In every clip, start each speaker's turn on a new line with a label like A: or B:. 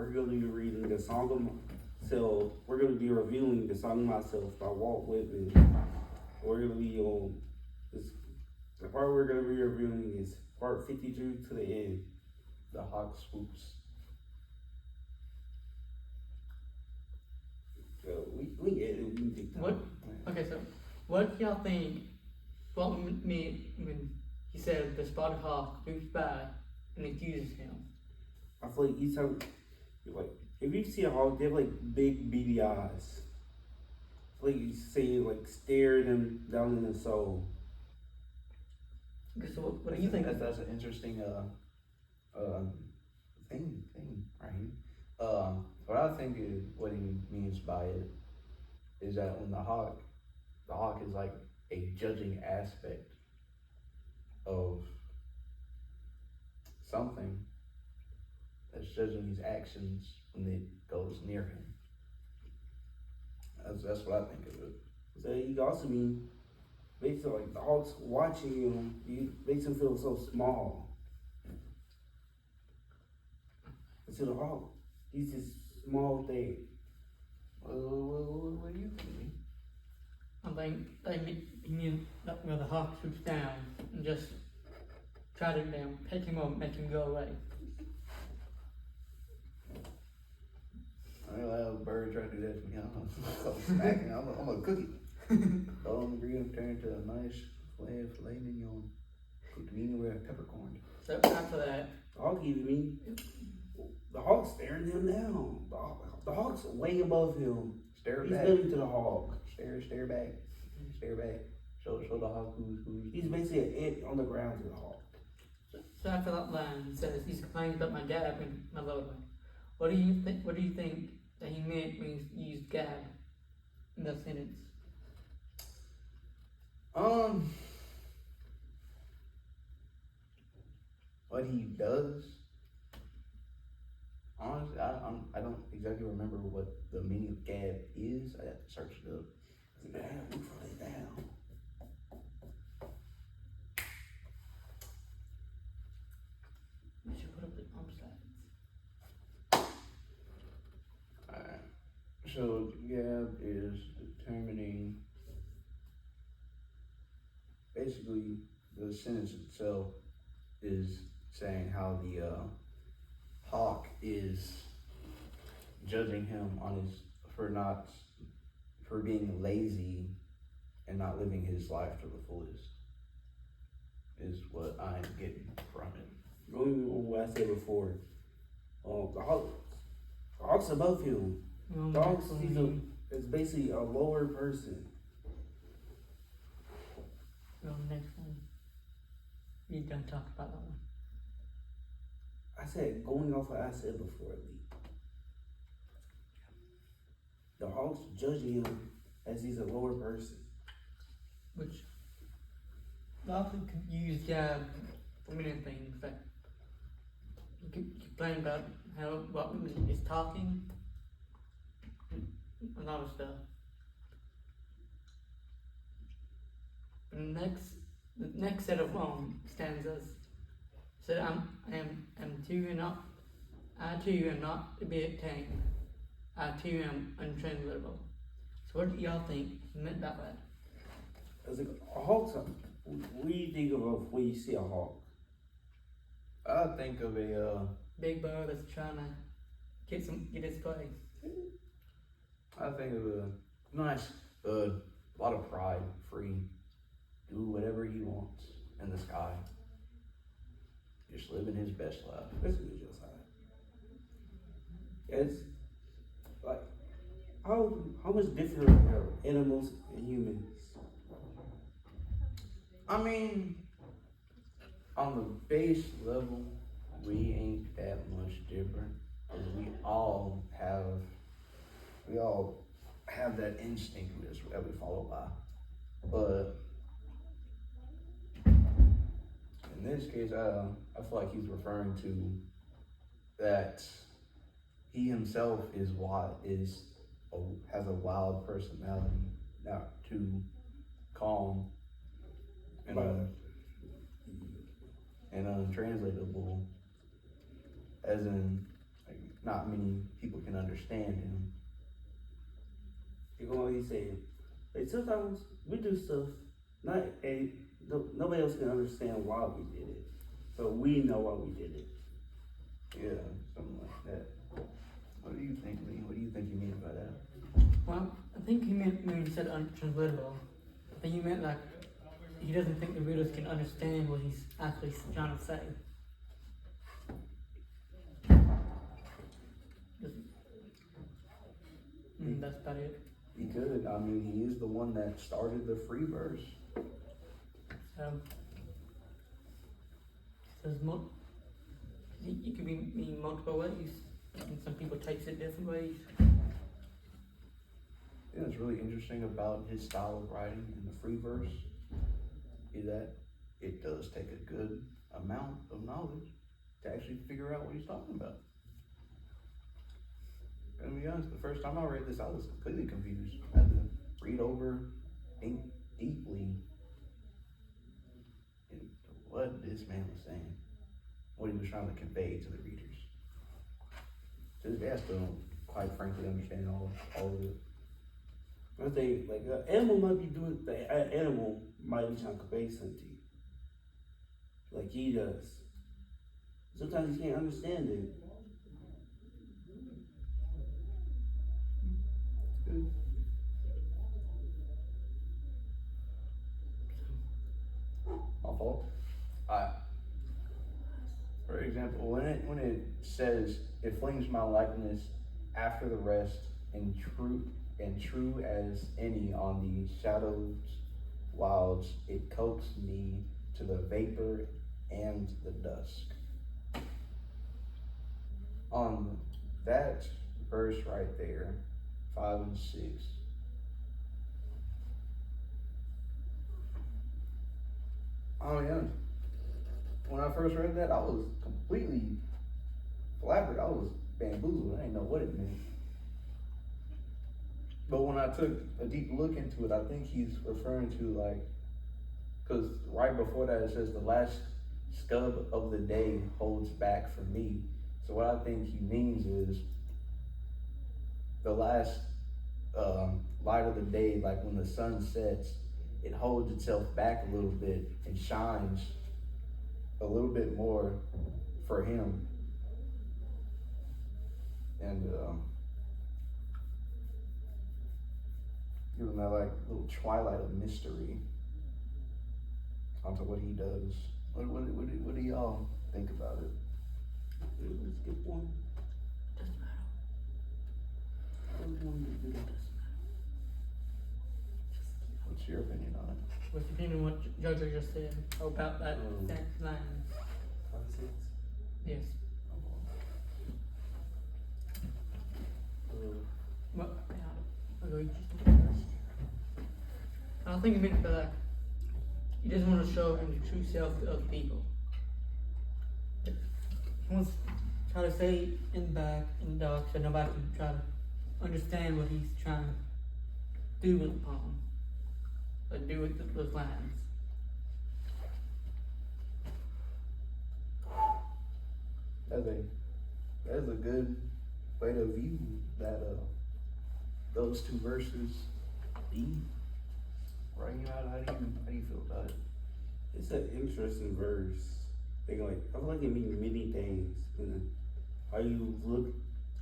A: we're going to be reading the Song of Myself. We're going to be reviewing the Song of Myself by Walt Whitman. We're going to be on this. The part we're going to be reviewing is part 52 to the end.
B: The hawk swoops.
A: So we get it. We can take time.
C: What? Okay, so what do y'all think? What mean when he said the spotted hawk loops by and accuses him?
A: I feel like each time, like, if you see a hawk, they have like big beady eyes. Like you say, like stare them down in the soul.
C: Okay, so what do you think?
B: That's an interesting thing right here. What I think is what he means by it is that when the hawk is like a judging aspect of something that's judging his actions when it goes near him. That's what I think of it.
A: So you can also mean, basically, like the hawk's watching him, you makes him feel so small. And so the hawk, he's this small thing.
B: What do you think?
C: I think he means that where the hawk swoops down and just try to pick him up, make him go away.
B: I mean, a bird try to do that to me. I'm smacking. I'm a cookie. Throw on the grill, turn into a nice filet mignon. Cooked anywhere, peppercorn.
C: So after that,
A: The hawk even mean, the hawk's staring him down. The hawk's way above him.
B: Stare
A: He's
B: back.
A: living to the hawk.
B: Stare back. Stare back. Show the hawk who's.
A: He's basically an ant on the ground to the hawk.
C: so after that line, he says he's complaining about my gab and my lower. What do you think? What do you think that he meant when he used gab in that sentence?
B: What he does. Honestly, I don't exactly remember what the meaning of gab is. I have to search it up.
A: Damn, we put it down.
C: You should put up the sides.
B: Alright. So gab is determining basically the sentence itself is saying how the hawk is judging him on his for being lazy and not living his life to the fullest is what I'm getting from it.
A: Going on what I said before, the hawk's above him. The hawk's is basically a lower person.
C: Go next one. You done talk about that one.
A: I said, going off what I said before, Lee. The hawk's judging him as he's a lower person.
C: Which often can use gab for many things. Like you can complain about how what is talking, a lot of stuff. And the next set of stanzas said, I too am not to be obtained. I too am untranslatable. So what do y'all think he meant by that?
A: As a hawk's, what do you think of when you see a hawk?
B: I think of a
C: Big bird that's trying to get his play.
B: I think of a nice, a lot of pride, free, do whatever he wants in the sky. Just living his best life.
A: That's what it's just like. It's like, how much different are animals and humans?
B: I mean, on the base level, we ain't that much different. 'Cause we all have that instinct that we follow by. But in this case, I feel like he's referring to that he himself has a wild personality, not too calm and untranslatable, as in, like, not many people can understand him.
A: You know what he's saying? Like sometimes we do stuff, not and nobody else can understand why we did it, but we know why we did it.
B: Yeah, something like that. What do you think, Lee? What do you think you mean by that?
C: Well, I think he meant when he said untranslatable. I think he meant like he doesn't think the readers can understand what he's actually trying to say. That's about it.
B: He could. I mean, he is the one that started the free verse.
C: Says it could be mean multiple ways, and some people takes it different ways.
B: Yeah, it's really interesting about his style of writing in the free verse is that it does take a good amount of knowledge to actually figure out what he's talking about. And to be honest, the first time I read this, I was completely confused. I had to read over, think deeply into what this man was saying, what he was trying to convey to the readers. To this day, I still don't quite frankly understand all of it.
A: I think like an animal might be doing, an animal might be trying to convey something to you, like he does. Sometimes you can't understand it.
B: Good. My fault. For example, when it says, "It flings my likeness after the rest, and true as any on the shadows wilds, it coaxed me to the vapor and the dusk." On that verse right there, 5 and 6. I'll be honest. When I first read that, I was completely flabbergasted. I was bamboozled. I didn't know what it meant. But when I took a deep look into it, I think he's referring to like, because right before that it says the last scub of the day holds back for me. So what I think he means is the last light of the day, like when the sun sets, it holds itself back a little bit and shines a little bit more for him. And give him that like little twilight of mystery onto what he does. What do y'all think about it?
A: Let's get one.
C: Doesn't matter.
B: What's your opinion on it?
C: What's your opinion on what Jojo just said about that line?
A: 5, 6.
C: Yes. Well, yeah, I'll go just I don't think he meant by that. He doesn't want to show him the true self to other people. He wants to try to say in the back, in the dark, so nobody can try to understand what he's trying to do with the poem. Or do with those lines.
B: That's a good way to view that those two verses. Right, how do you feel about it?
A: It's an interesting verse. I feel like it means many things. How you look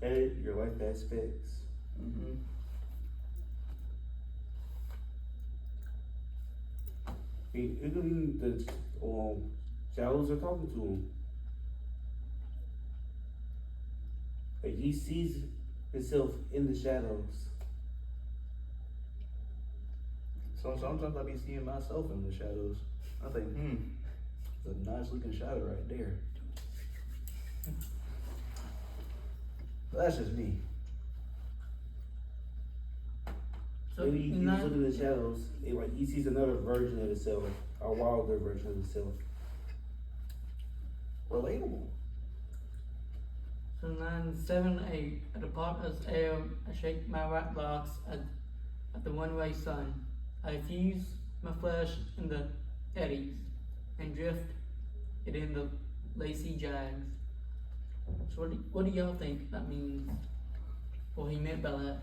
A: at it, your life aspects.
B: Mm-hmm.
A: It could mean the shadows are talking to him. Like he sees himself in the shadows.
B: So sometimes I be seeing myself in the shadows. I think, it's a nice looking shadow right there. But that's just me.
C: So
A: Maybe he's looking in the shadows, like he sees another version of himself, a wilder version of himself.
B: Relatable.
C: So 9, 7, 8. At the part as air, I shake my right locks at the one-way sun. I fuse my flesh in the eddies and drift it in the lacy jags. So what do y'all think that means? What he meant by that?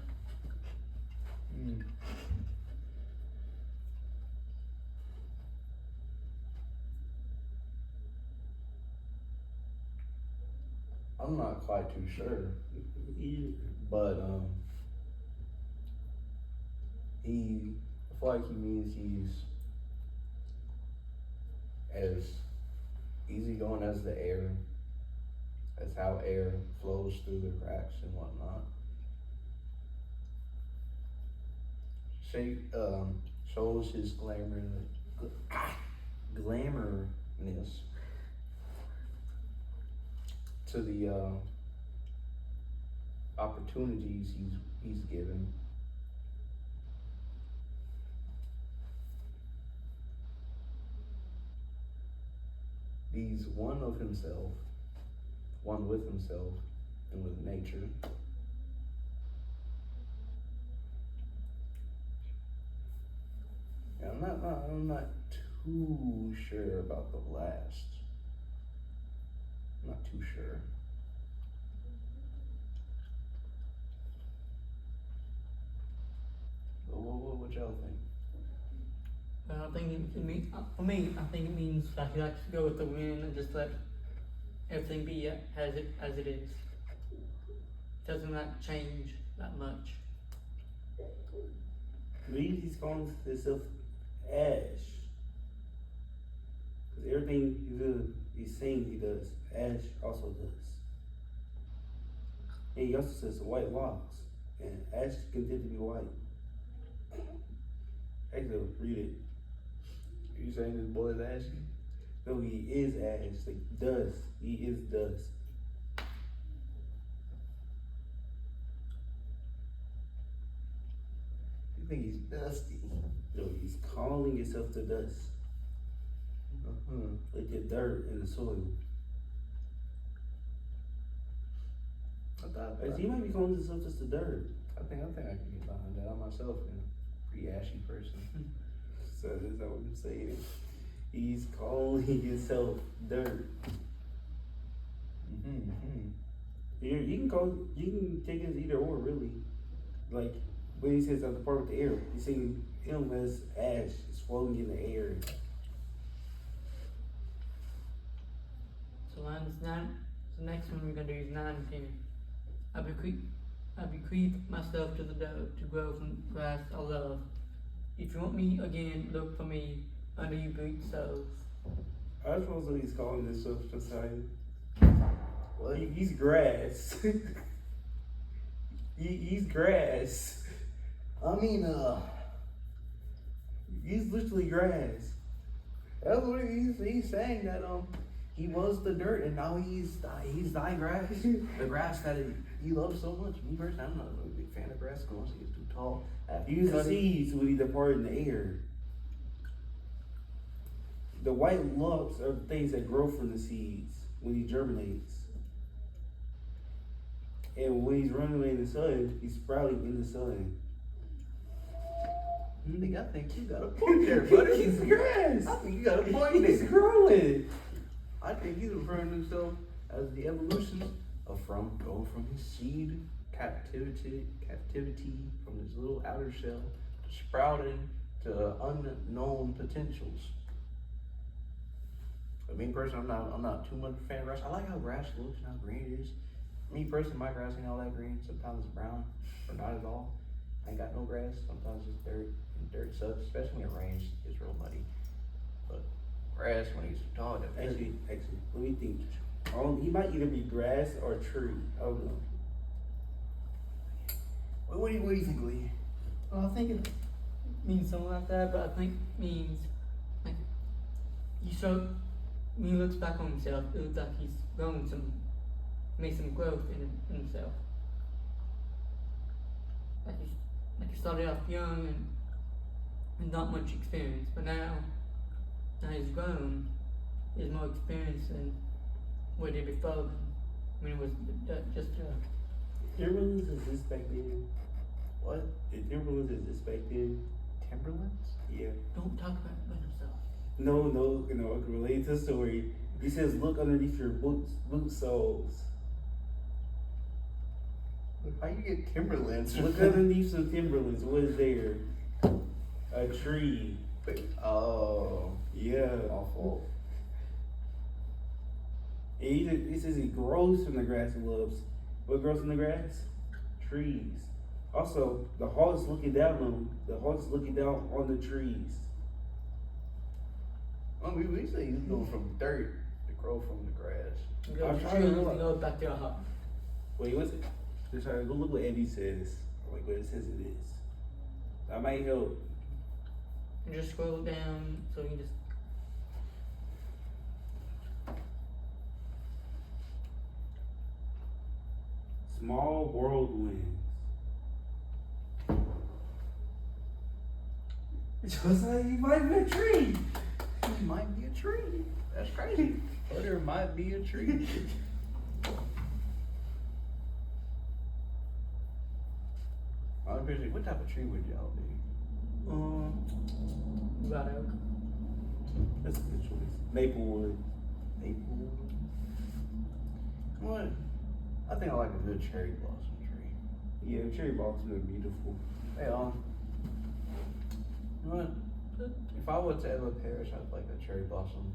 B: I'm not quite too sure,
A: Yeah.
B: but I feel like he means he's as easygoing as the air, as how air flows through the cracks and whatnot. Shows his glamourness to the opportunities he's given. He's one of himself, one with himself and with nature. Yeah, I'm not too sure about the last. I'm not too sure. But what y'all think?
C: I think it means, for me, I think it means like he likes to go with the wind and just let everything be as it is. Doesn't like change that much.
A: Maybe he's calling himself Ash. Because everything he's saying he does, Ash also does. And he also says white locks. And Ash can tend to be white. Actually, read it.
B: You saying this boy is ashy?
A: No, he is Ash. Like dust. He is dust.
B: You think he's dusty?
A: No, he's calling himself the dust. Like the dirt in the soil. Like, he might be calling himself just the dirt.
B: I think I can get behind that. I myself am a pretty ashy person.
A: So that's not what I'm saying. He's calling himself dirt. You can take it as either or, really. Like when he says the part with the air, he's saying him as ash is floating in the air.
C: So mine's 9. The next one we're gonna do is 9 and 10. I bequeath myself to the doe to grow from grass I love. If you want me again, look for me under your boot soles.
A: I suppose that he's calling himself Josiah.
B: What?
A: He's grass. He's grass.
B: I mean,
A: He's literally grass.
B: that's what he's saying, that he was the dirt and now he's thy grass, the grass that he loves so much. Me personally, I'm not a big fan of grass because he gets too tall.
A: He was the seeds when he departed in the air. The white lumps are the things that grow from the seeds when he germinates. And when he's running away in the sun, he's sprouting in the sun.
B: I think you got a point there, buddy.
A: He's grass.
B: I think you got a point
A: He's
B: there.
A: growing.
B: I think he's referring to himself as the evolution of going from his seed captivity from his little outer shell to sprouting to unknown potentials. But me personally, I'm not too much a fan of grass. I like how grass looks and how green it is. Me personally, my grass ain't all that green. Sometimes it's brown, or not at all. I ain't got no grass. Sometimes it's dirt, and dirt sucks, especially when it rains. It's real muddy. But grass, when it's tall,
A: Actually, let me think. He might either be grass or tree. I don't know.
B: what do you think, Lee?
C: Well, I think it means something like that, but I think it means like when he looks back on himself, it looks like he's made some growth in himself. Like he started off young and not much experience, but now he's grown. He has more experience than what he did before. I mean, it was just
A: Timberlands exist back then.
B: What?
A: Did Timberlands exist back then?
B: Timberlands?
A: Yeah.
C: don't talk about himself.
A: No, I can relate to the story. He says, look underneath your boot soles.
B: How you get Timberlands?
A: Look underneath some Timberlands. What is there? A tree.
B: Oh,
A: Yeah.
B: awful.
A: It says it grows from the grass and lobes. What grows from the grass? Trees. Also, the hawk is looking down on them. The hawk is looking down on the trees.
B: Well, we say you go from dirt to grow from the grass.
C: You go
A: I'm
C: to
A: trying to
C: trees
A: realize-
C: and go back to a hut.
A: Wait, what's it? Just trying to go look what Eddie says. Like what it says it is. That might help.
C: And just scroll down so you just.
A: Small whirlwinds. Just like you might be a tree.
B: It might be a tree. That's crazy. Or there might be a tree. I'm crazy. What type of tree would y'all be?
C: Red oak.
A: That's a good choice. Maplewood.
B: Maple. What? I think I like a good cherry blossom tree.
A: Yeah, cherry blossoms are beautiful.
B: Hey, you know what? If I were to ever perish, I'd like a cherry blossom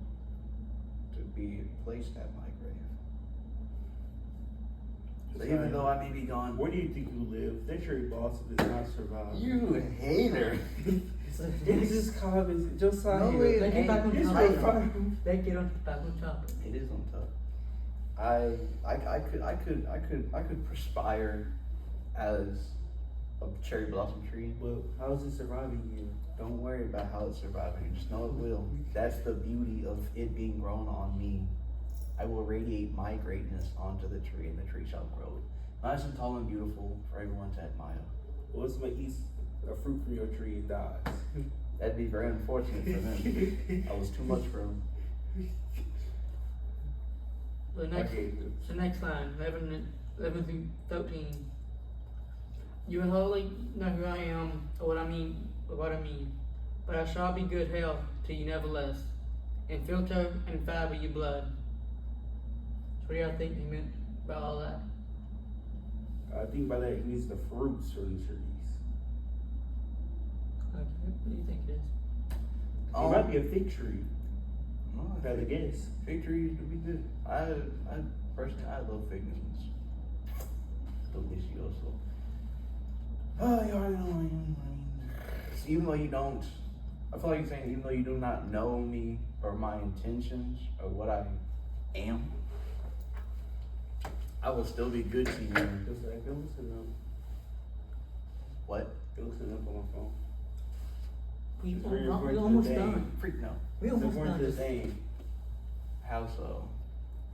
B: to be placed at my grave. So even though I may be gone,
A: Where do you think you live? That cherry blossom does not survive.
B: you hater.
A: This is common. Just like
B: No, it
C: They get back on
A: It's
C: topic.
A: right fine.
C: They get on back on topic.
B: It is on top. I could perspire as a cherry blossom tree.
A: Well, how is it surviving you?
B: Don't worry about how it's surviving. Just know it will. That's the beauty of it being grown on me. I will radiate my greatness onto the tree, and the tree shall grow. Nice and tall and beautiful for everyone to admire.
A: Well, somebody eats a fruit from your tree and dies.
B: That'd be very unfortunate for them. I was too much for them.
C: The next,
A: Okay.
C: the next line, 11 through 13. You will hardly know who I am or what I mean, but I shall be good health to you nevertheless, and filter and fiber your blood. So what do y'all think he meant by all that?
A: I think by that he means the fruits from the trees.
C: Okay, what do you think it is?
A: It might be a fig tree.
B: No,
A: If I had to guess.
B: fig trees would be good. I personally, I love fig Newtons. Delicioso. Oh, you already know. I mean, even though you don't, I feel like you're saying, even though you do not know me or my intentions or what I am, I will still be good to you.
A: Just like, go listen up.
B: What?
A: Go listen up on my phone.
C: We
A: It's very important
C: we're
A: to
C: almost
A: the
C: done.
A: thing.
B: Freak no.
C: We
A: It's
C: almost
A: important
C: done.
A: to the thing.
B: How so?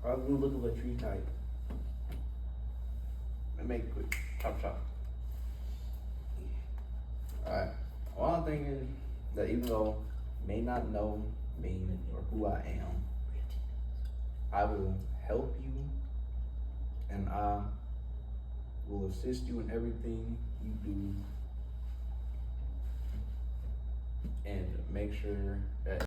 A: I was gonna look up a tree type.
B: Make it quick. Chop chop. Alright. All I'm thinking is that even though may not know me or who I am, I will help you and I will assist you in everything you do and make sure that